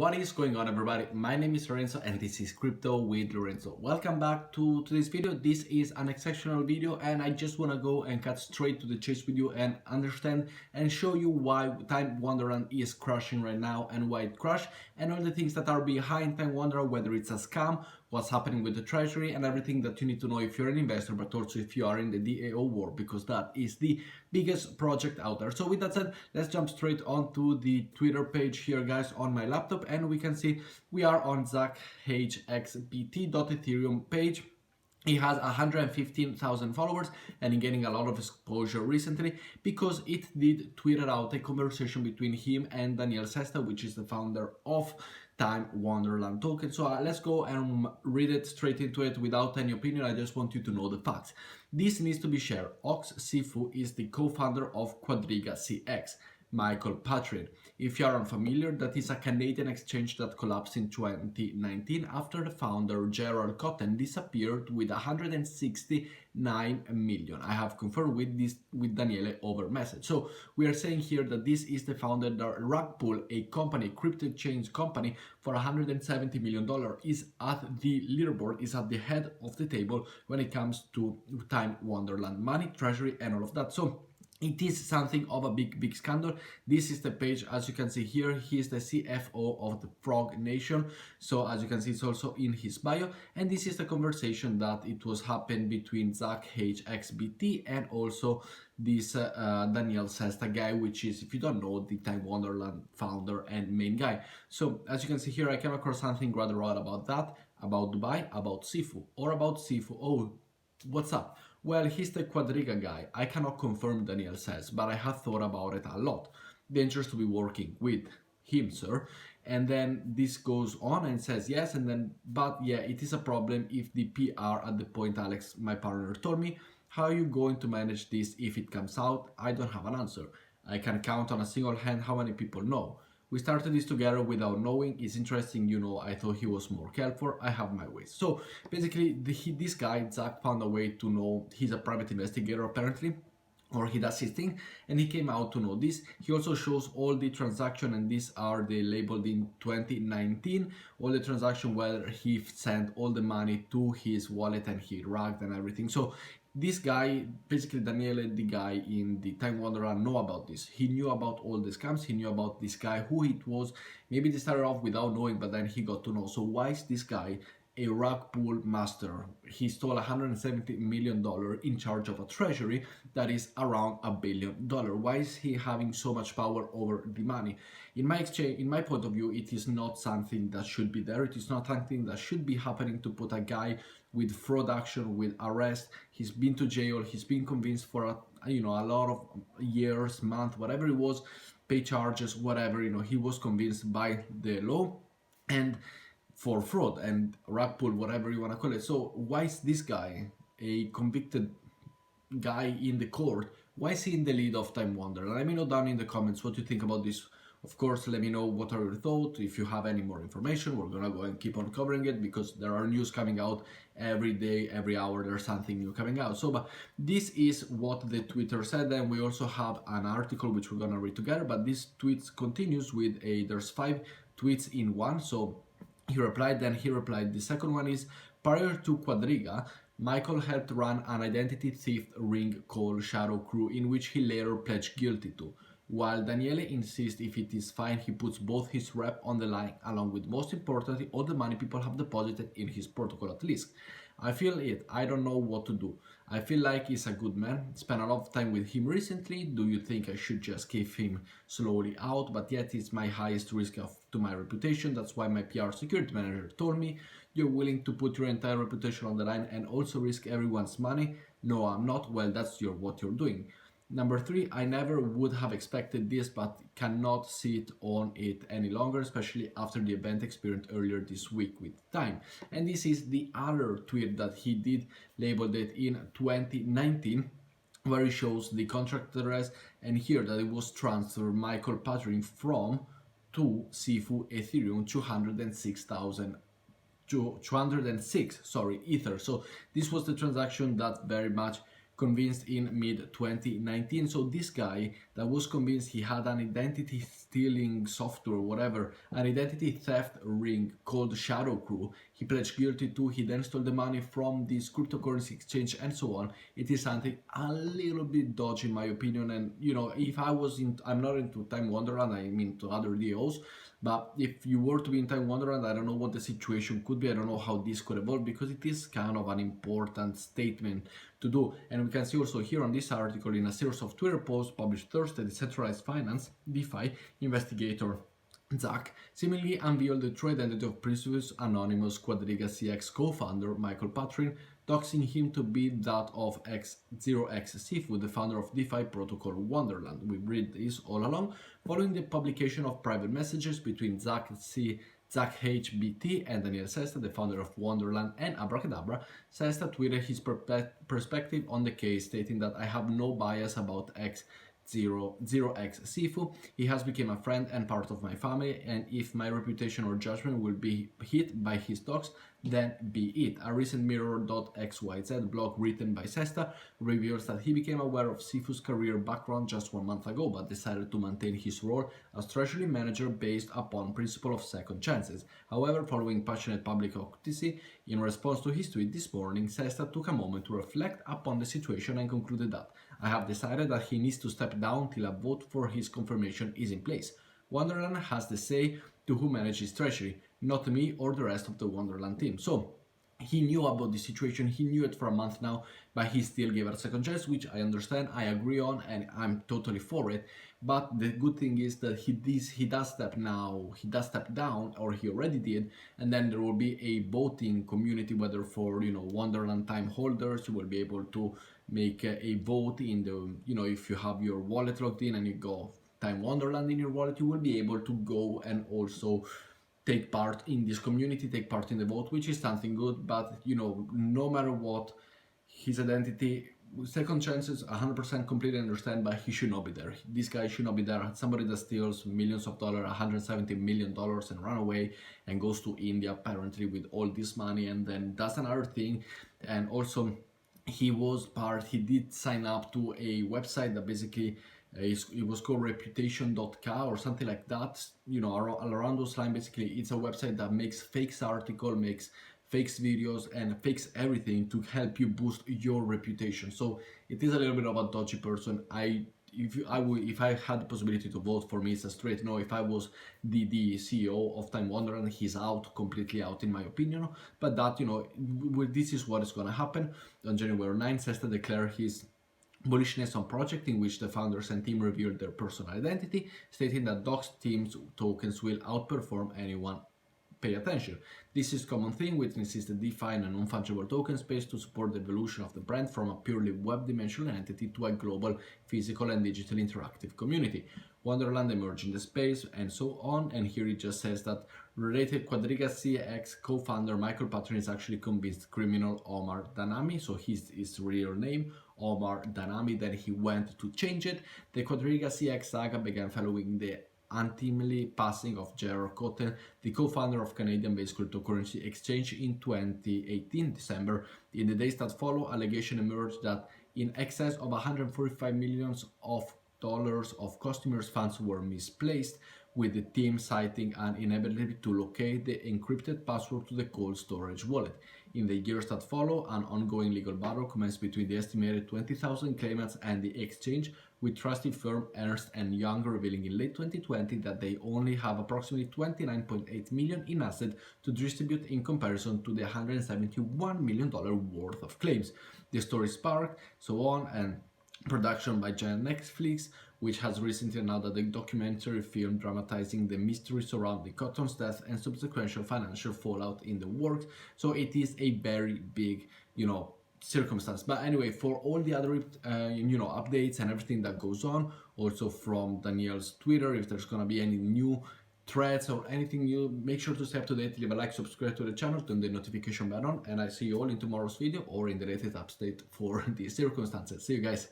What is going on, everybody? My name is Lorenzo and this is Crypto with Lorenzo. Welcome back to today's video. This is an exceptional video and I just want to go and cut straight to the chase with you and understand and show you why Time Wonderland is crashing right now and why it crashed and all the things that are behind Time Wonderland, whether it's a scam, what's happening with the treasury, and everything that you need to know if you're an investor, but also if you are in the DAO war, because that is the biggest project out there. So with that said, let's jump straight onto the Twitter page here, guys, on my laptop, and we can see we are on ZachHXBT.Ethereum page. He has 115,000 followers and he's getting a lot of exposure recently because it did tweet out a conversation between him and Daniele SESTA, which is the founder of Time Wonderland token. So let's go and read it straight into it without any opinion. I just want you to know the facts. This needs to be shared. Ox SIFU is the co-founder of Quadriga CX. Michael Patrin. If you are unfamiliar, that is a Canadian exchange that collapsed in 2019 after the founder Gerald Cotton disappeared with 169 million. I have confirmed with Daniele over message. So we are saying here that this is the founder that rug pull a company, crypto exchange company, for $170 million, is at the leaderboard, is at the head of the table when it comes to Time Wonderland money, treasury, and all of that. So it is something of a big scandal. This is the page, as you can see here. He is the CFO of the Frog Nation. So as you can see, it's also in his bio. And this is the conversation that it was happened between ZachHXBT and also this Daniele SESTA guy, which is, if you don't know, the Time Wonderland founder and main guy. So as you can see here, I came across something rather odd about that, about Dubai, about SIFU, or about SIFU. Oh, what's up? Well, he's the Quadriga guy. I cannot confirm, Daniele says, but I have thought about it a lot. Dangerous to be working with him, sir. And then this goes on and says yes, and then, but yeah, it is a problem if the PR at the point Alex, my partner, told me. How are you going to manage this if it comes out? I don't have an answer. I can count on a single hand how many people know. We started this together without knowing. It's interesting, you know, I thought he was more careful. I have my ways. So basically, this guy, Zach, found a way to know. He's a private investigator apparently, or he does his thing, and he came out to know this. He also shows all the transaction, and these are they labeled in 2019, all the transaction where he sent all the money to his wallet and he rugged and everything. So this guy, basically Daniele, the guy in the Time Wonderland, know about this. He knew about all the scams. He knew about this guy, who it was. Maybe they started off without knowing, but then he got to know. So why is this guy a rug pull master? He stole $170 million in charge of a treasury that is around $1 billion. Why is he having so much power over the money? In my point of view, it is not something that should be there. It is not something that should be happening to put a guy with fraud action, with arrest. He's been to jail. He's been convinced for a lot of years, month, whatever it was, pay charges, whatever. He was convinced by the law and for fraud and rug pull, whatever you want to call it. So why is this guy, a convicted guy in the court, why is he in the lead of Time Wonderland? Let me know down in the comments what you think about this. Of course, let me know what are your thoughts. If you have any more information, we're gonna go and keep on covering it because there are news coming out every day, every hour. There's something new coming out. So, but this is what the Twitter said. And we also have an article which we're gonna read together. But this tweet continues with there's 5 tweets in one. So he replied, then he replied. The second one is, prior to Quadriga, Michael helped run an identity theft ring called Shadow Crew, in which he later pledged guilty to. While Daniele insists if it is fine, he puts both his rep on the line, along with, most importantly, all the money people have deposited in his protocol at least. I feel it. I don't know what to do. I feel like he's a good man. Spent a lot of time with him recently. Do you think I should just give him slowly out? But yet it's my highest risk to my reputation. That's why my PR security manager told me, you're willing to put your entire reputation on the line and also risk everyone's money? No, I'm not. Well, that's what you're doing. Number 3, I never would have expected this, but cannot sit on it any longer, especially after the event experienced earlier this week with Time. And this is the other tweet that he did, labeled it in 2019, where he shows the contract address, and here that it was transferred Michael Patrin from to SIFU Ethereum 206 Ether. So this was the transaction that very much convinced in mid-2019. So this guy that was convinced he had an identity stealing software, whatever, an identity theft ring called Shadow Crew, he pledged guilty to, he then stole the money from this cryptocurrency exchange and so on. It is something a little bit dodgy in my opinion. And you know, if I was in, I'm not into Time Wonderland, I'm into other DAOs, but if you were to be in Time Wonderland, I don't know what the situation could be. I don't know how this could evolve, because it is kind of an important statement to do. And we can see also here on this article, in a series of Twitter posts published Thursday, decentralized finance DeFi investigator Zach seemingly unveiled the true identity of previous anonymous Quadriga CX co-founder Michael Patrin, doxing him to be that of X0X SIFU, the founder of DeFi protocol Wonderland. We read this all along following the publication of private messages between Zach HBT and Daniele SESTA, the founder of Wonderland and Abracadabra. SESTA tweeted his perspective on the case, stating that I have no bias about X0X SIFU. He has become a friend and part of my family, and if my reputation or judgment will be hit by his talks, then be it. A recent Mirror.xyz blog written by SESTA reveals that he became aware of SIFU's career background just 1 month ago, but decided to maintain his role as treasury manager based upon principle of second chances. However, following passionate public advocacy in response to his tweet this morning, SESTA took a moment to reflect upon the situation and concluded that I have decided that he needs to step down till a vote for his confirmation is in place. Wonderland has the say to who manages treasury, not me or the rest of the Wonderland team. So he knew about the situation, he knew it for a month now, but he still gave it a second chance, which I understand, I agree on, and I'm totally for it. But the good thing is that he does step down, or he already did, and then there will be a voting community, whether for, you know, Wonderland time holders, you will be able to make a vote in the, you know, if you have your wallet logged in and you go Time Wonderland in your wallet, you will be able to go and also take part in this community, take part in the vote, which is something good. But you know, no matter what, his identity, second chances, 100% completely understand, but he should not be there. This guy should not be there. Somebody that steals millions of dollars, $170 million, and run away and goes to India apparently with all this money, and then does another thing. And also he did sign up to a website that basically it was called reputation.ca or something like that, you know, around those lines. Basically, it's a website that makes fakes article, makes fakes videos, and fakes everything to help you boost your reputation. So it is a little bit of a dodgy person. If I had the possibility to vote, for me it's a straight no. If I was the CEO of Time Wonderland, he's out, completely out in my opinion. But that, you know, this is what is going to happen. On January 9th, SESTA declared his bullishness on project, in which the founders and team revealed their personal identity, stating that Docs team's tokens will outperform anyone. Pay attention. This is common thing witnesses the DeFi and non-fungible token space to support the evolution of the brand from a purely web dimensional entity to a global physical and digital interactive community. Wonderland emerged in the space and so on, and here it just says that related Quadriga CX co-founder Michael Patrin is actually convinced criminal Omar Danami, so his real name, Omar Danami, then he went to change it. The Quadriga CX saga began following the untimely passing of Gerard Cotten, the co-founder of Canadian-based cryptocurrency exchange in 2018 December. In the days that follow, allegations emerged that in excess of $145 million of customers' funds were misplaced, with the team citing an inability to locate the encrypted password to the cold storage wallet. In the years that follow, an ongoing legal battle commenced between the estimated 20,000 claimants and the exchange, with trusted firm Ernst & Young revealing in late 2020 that they only have approximately $29.8 million in assets to distribute in comparison to the $171 million worth of claims. The story sparked, so on, and production by giant Netflix, which has recently announced a documentary film dramatizing the mystery surrounding Cotton's death and subsequent financial fallout in the works. So it is a very big, you know, circumstance. But anyway, for all the other you know, updates and everything that goes on, also from Daniel's Twitter, if there's gonna be any new threads or anything new, make sure to stay up to date, leave a like, subscribe to the channel, turn the notification button, and I see you all in tomorrow's video or in the latest update for these circumstances. See you guys.